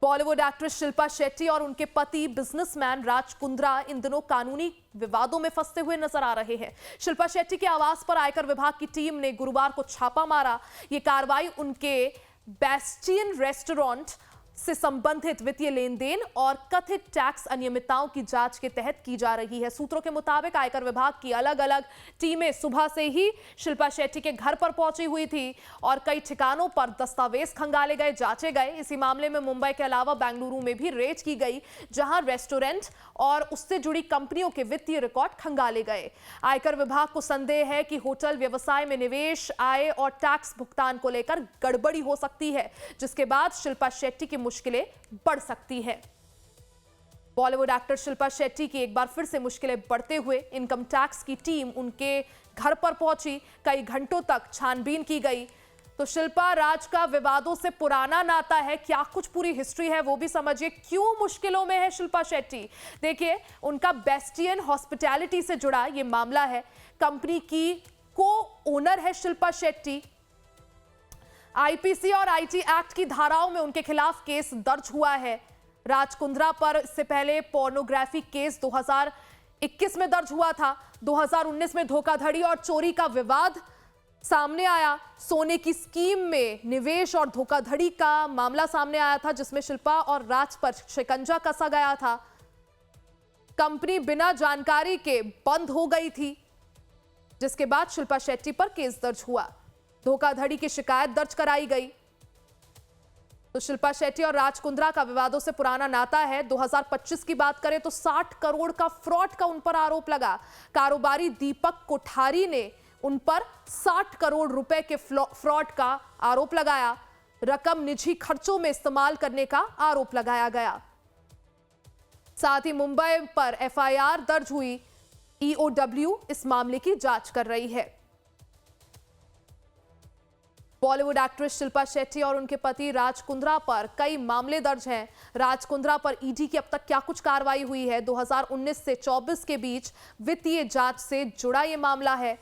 Bollywood actress Shilpa Shetty और उनके पति बिजनेसमैन राज कुंद्रा इन दिनों कानूनी विवादों में फंसते हुए नजर आ रहे हैं। शिल्पा शेट्टी के आवास पर आयकर विभाग की टीम ने गुरुवार को छापा मारा। ये कार्रवाई उनके बेस्टियन रेस्टोरेंट से संबंधित वित्तीय लेन देन और कथित टैक्स अनियमितताओं की जांच के तहत की जा रही है। सूत्रों के मुताबिक आयकर विभाग की अलग अलग टीमें सुबह से ही शिल्पा शेट्टी के घर पर पहुंची हुई थी और कई ठिकानों पर दस्तावेज खंगाले गए, जांचे गए। इसी मामले में मुंबई के अलावा बेंगलुरु में भी रेड की गई, जहां रेस्टोरेंट और उससे जुड़ी कंपनियों के वित्तीय रिकॉर्ड खंगाले गए। आयकर विभाग को संदेह है कि होटल व्यवसाय में निवेश, आय और टैक्स भुगतान को लेकर गड़बड़ी हो सकती है, जिसके बाद शिल्पा शेट्टी की मुश्किलें बढ़ सकती है। बॉलीवुड एक्टर शिल्पा शेट्टी की एक बार फिर से मुश्किलें बढ़ते हुए इनकम टैक्स की टीम उनके घर पर पहुंची। कई घंटों तक छानबीन की गई। तो शिल्पा राज का विवादों से पुराना नाता है, क्या कुछ पूरी हिस्ट्री है वो भी समझिए। क्यों मुश्किलों में है शिल्पा शेट्टी? देखिए, उनका बेस्टियन हॉस्पिटैलिटी से जुड़ा ये मामला है। कंपनी की को ओनर है शिल्पा शेट्टी। आईपीसी और आईटी एक्ट की धाराओं में उनके खिलाफ केस दर्ज हुआ है। राज कुंद्रा पर इससे पहले पोर्नोग्राफी केस 2021 में दर्ज हुआ था। 2019 में धोखाधड़ी और चोरी का विवाद सामने आया। सोने की स्कीम में निवेश और धोखाधड़ी का मामला सामने आया था, जिसमें शिल्पा और राज पर शिकंजा कसा गया था। कंपनी बिना जानकारी के बंद हो गई थी, जिसके बाद शिल्पा शेट्टी पर केस दर्ज हुआ। धोखाधड़ी की शिकायत दर्ज कराई गई। तो शिल्पा शेट्टी और राज कुंद्रा का विवादों से पुराना नाता है। 2025 की बात करें तो 60 करोड़ का फ्रॉड का उन पर आरोप लगा। कारोबारी दीपक कोठारी ने उन पर 60 करोड़ रुपए के फ्रॉड का आरोप लगाया। रकम निजी खर्चों में इस्तेमाल करने का आरोप लगाया गया। साथ ही मुंबई पर एफआईआर दर्ज हुई। ईओडब्ल्यू इस मामले की जांच कर रही है। बॉलीवुड एक्ट्रेस शिल्पा शेट्टी और उनके पति राज कुंद्रा पर कई मामले दर्ज हैं। राज कुंद्रा पर ईडी की अब तक क्या कुछ कार्रवाई हुई है? 2019 से 24 के बीच वित्तीय जांच से जुड़ा यह मामला है।